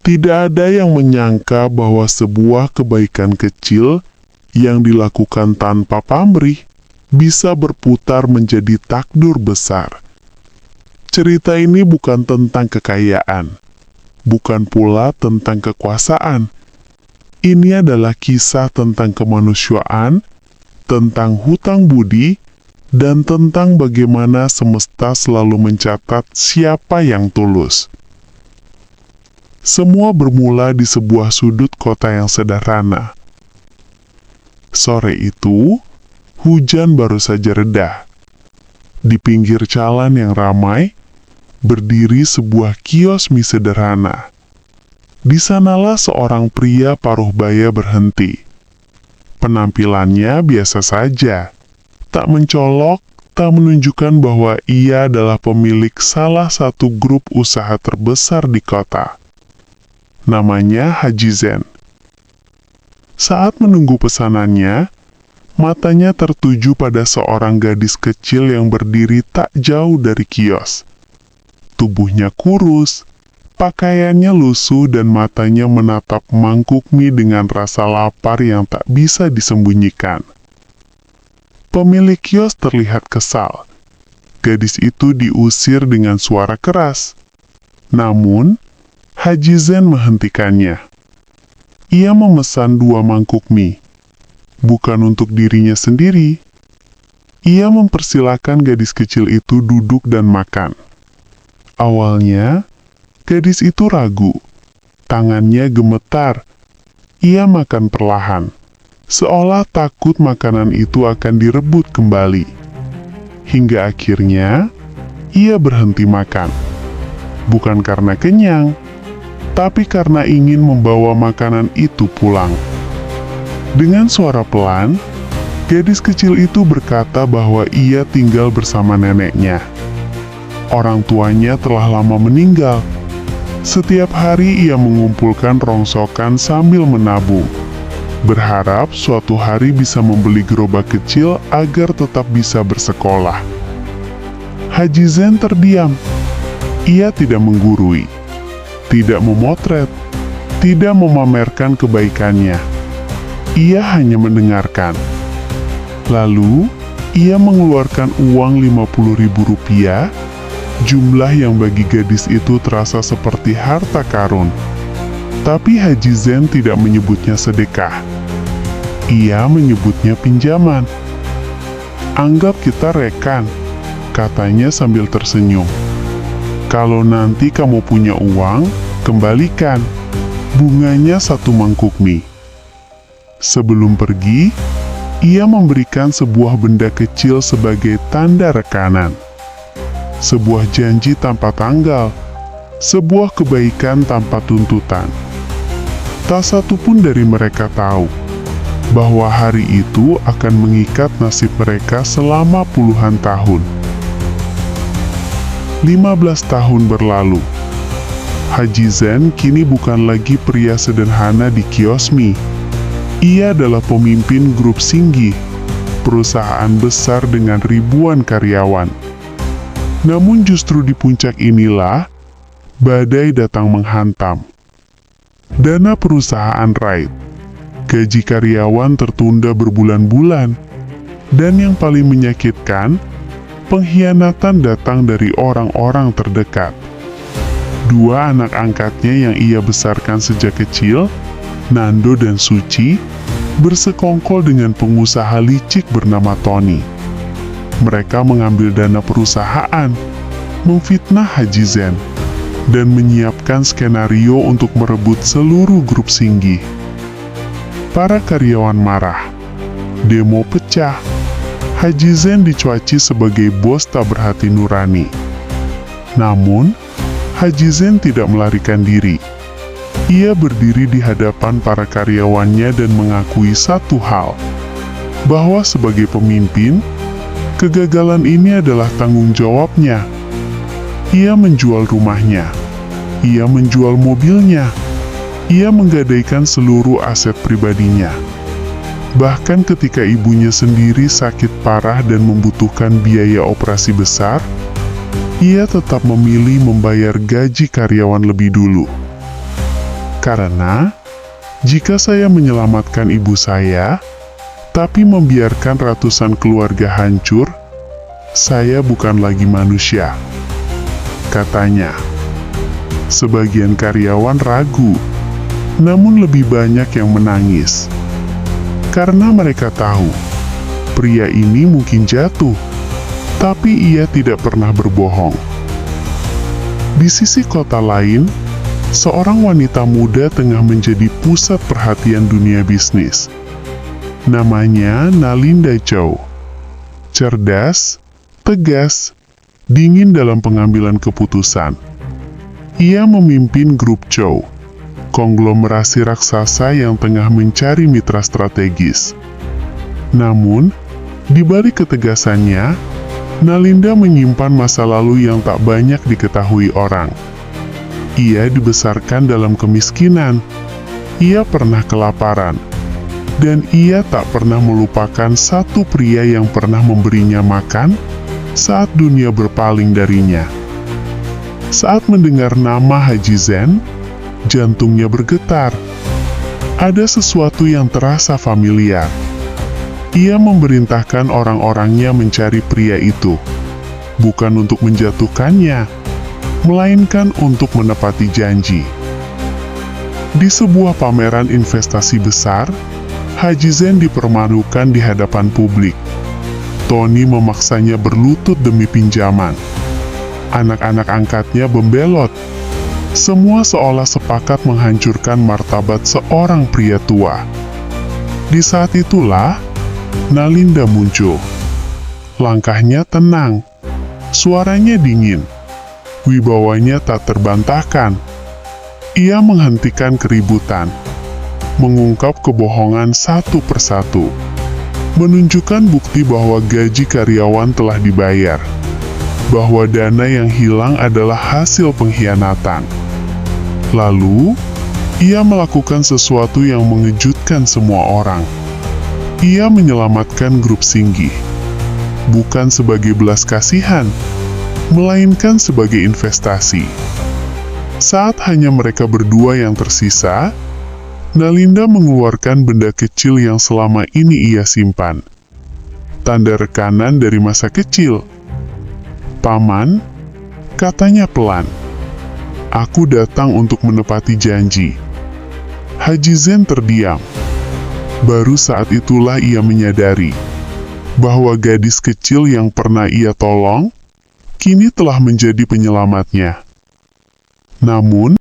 Tidak ada yang menyangka bahwa sebuah kebaikan kecil yang dilakukan tanpa pamrih bisa berputar menjadi takdur besar. Cerita ini bukan tentang kekayaan, bukan pula tentang kekuasaan. Ini adalah kisah tentang kemanusiaan, tentang hutang budi, dan tentang bagaimana semesta selalu mencatat siapa yang tulus. Semua bermula di sebuah sudut kota yang sederhana. Sore itu, hujan baru saja reda. Di pinggir jalan yang ramai, berdiri sebuah kios mie sederhana. Di sanalah seorang pria paruh baya berhenti. Penampilannya biasa saja, tak mencolok, tak menunjukkan bahwa ia adalah pemilik salah satu grup usaha terbesar di kota. Namanya Haji Zen. Saat menunggu pesanannya, matanya tertuju pada seorang gadis kecil yang berdiri tak jauh dari kios. Tubuhnya kurus, pakaiannya lusuh dan matanya menatap mangkuk mie dengan rasa lapar yang tak bisa disembunyikan. Pemilik kios terlihat kesal. Gadis itu diusir dengan suara keras. Namun, Haji Zen menghentikannya. Ia memesan 2 mangkuk mie, bukan untuk dirinya sendiri. Ia mempersilahkan gadis kecil itu duduk dan makan. Awalnya, gadis itu ragu. Tangannya gemetar. Ia makan perlahan, seolah takut makanan itu akan direbut kembali. Hingga akhirnya, ia berhenti makan. Bukan karena kenyang, tapi karena ingin membawa makanan itu pulang. Dengan suara pelan, gadis kecil itu berkata bahwa ia tinggal bersama neneknya. Orang tuanya telah lama meninggal. Setiap hari ia mengumpulkan rongsokan sambil menabung, berharap suatu hari bisa membeli gerobak kecil agar tetap bisa bersekolah. Haji Zen terdiam. Ia tidak menggurui, tidak memotret, tidak memamerkan kebaikannya. Ia hanya mendengarkan. Lalu, ia mengeluarkan uang Rp50.000, jumlah yang bagi gadis itu terasa seperti harta karun. Tapi Haji Zen tidak menyebutnya sedekah. Ia menyebutnya pinjaman. "Anggap kita rekan," katanya sambil tersenyum. "Kalau nanti kamu punya uang, kembalikan. Bunganya 1 mangkuk mie." Sebelum pergi, ia memberikan sebuah benda kecil sebagai tanda rekanan. Sebuah janji tanpa tanggal, sebuah kebaikan tanpa tuntutan. Tak satu pun dari mereka tahu bahwa hari itu akan mengikat nasib mereka selama puluhan tahun. 15 tahun berlalu. Haji Zen kini bukan lagi pria sederhana di kios mie. Ia adalah pemimpin grup Singgi, perusahaan besar dengan ribuan karyawan. Namun justru di puncak inilah, badai datang menghantam. Dana perusahaan raib, gaji karyawan tertunda berbulan-bulan, dan yang paling menyakitkan, pengkhianatan datang dari orang-orang terdekat. 2 anak angkatnya yang ia besarkan sejak kecil, Nando dan Suci, bersekongkol dengan pengusaha licik bernama Tony. Mereka mengambil dana perusahaan, memfitnah Haji Zen, dan menyiapkan skenario untuk merebut seluruh grup Singgi. Para karyawan marah. Demo pecah. Haji Zen dicuaci sebagai bos tak berhati nurani. Namun, Haji Zen tidak melarikan diri. Ia berdiri di hadapan para karyawannya dan mengakui satu hal, bahwa sebagai pemimpin, kegagalan ini adalah tanggung jawabnya. Ia menjual rumahnya, ia menjual mobilnya, ia menggadaikan seluruh aset pribadinya. Bahkan ketika ibunya sendiri sakit parah dan membutuhkan biaya operasi besar, ia tetap memilih membayar gaji karyawan lebih dulu. Karena, jika saya menyelamatkan ibu saya, tapi membiarkan ratusan keluarga hancur, saya bukan lagi manusia, katanya. Sebagian karyawan ragu, namun lebih banyak yang menangis. Karena mereka tahu, pria ini mungkin jatuh, tapi ia tidak pernah berbohong. Di sisi kota lain, seorang wanita muda tengah menjadi pusat perhatian dunia bisnis. Namanya Nalinda Chow. Cerdas, tegas, dingin dalam pengambilan keputusan. Ia memimpin grup Chow, konglomerasi raksasa yang tengah mencari mitra strategis. Namun, di balik ketegasannya, Nalinda menyimpan masa lalu yang tak banyak diketahui orang. Ia dibesarkan dalam kemiskinan, ia pernah kelaparan, dan ia tak pernah melupakan satu pria yang pernah memberinya makan saat dunia berpaling darinya. Saat mendengar nama Haji Zen, jantungnya bergetar. Ada sesuatu yang terasa familiar. Ia memerintahkan orang-orangnya mencari pria itu, bukan untuk menjatuhkannya, melainkan untuk menepati janji. Di sebuah pameran investasi besar, Haji Zen dipermalukan di hadapan publik. Tony memaksanya berlutut demi pinjaman. Anak-anak angkatnya membelot. Semua seolah sepakat menghancurkan martabat seorang pria tua. Di saat itulah, Nalinda muncul. Langkahnya tenang, suaranya dingin. Wibawanya tak terbantahkan. Ia menghentikan keributan, mengungkap kebohongan satu persatu, menunjukkan bukti bahwa gaji karyawan telah dibayar, bahwa dana yang hilang adalah hasil pengkhianatan. Lalu, ia melakukan sesuatu yang mengejutkan semua orang. Ia menyelamatkan grup Singgih, bukan sebagai belas kasihan, melainkan sebagai investasi. Saat hanya mereka berdua yang tersisa, Nalinda mengeluarkan benda kecil yang selama ini ia simpan. Tanda rekanan dari masa kecil. "Paman," katanya pelan, "aku datang untuk menepati janji." Haji Zen terdiam. Baru saat itulah ia menyadari bahwa gadis kecil yang pernah ia tolong kini telah menjadi penyelamatnya. Namun,